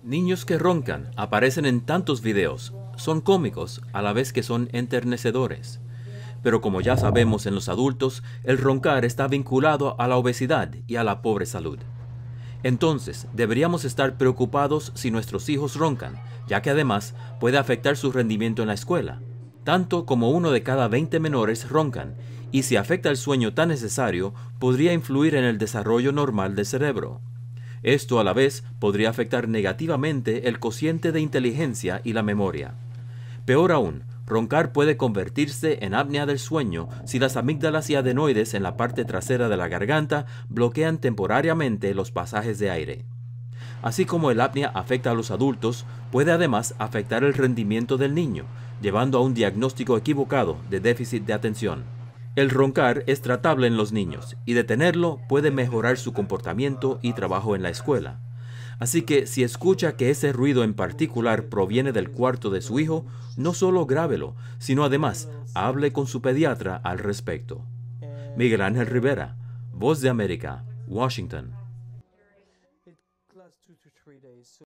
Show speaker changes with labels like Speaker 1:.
Speaker 1: Niños que roncan aparecen en tantos videos. Son cómicos a la vez que son enternecedores. Pero como ya sabemos en los adultos, el roncar está vinculado a la obesidad y a la pobre salud. Entonces, deberíamos estar preocupados si nuestros hijos roncan, ya que además puede afectar su rendimiento en la escuela. Tanto como 1 de cada 20 menores roncan, y si afecta el sueño tan necesario, podría influir en el desarrollo normal del cerebro. Esto a la vez podría afectar negativamente el cociente de inteligencia y la memoria. Peor aún, roncar puede convertirse en apnea del sueño si las amígdalas y adenoides en la parte trasera de la garganta bloquean temporariamente los pasajes de aire. Así como el apnea afecta a los adultos, puede además afectar el rendimiento del niño, llevando a un diagnóstico equivocado de déficit de atención. El roncar es tratable en los niños y detenerlo puede mejorar su comportamiento y trabajo en la escuela. Así que si escucha que ese ruido en particular proviene del cuarto de su hijo, no solo grábelo, sino además hable con su pediatra al respecto. Miguel Ángel Rivera, Voz de América, Washington.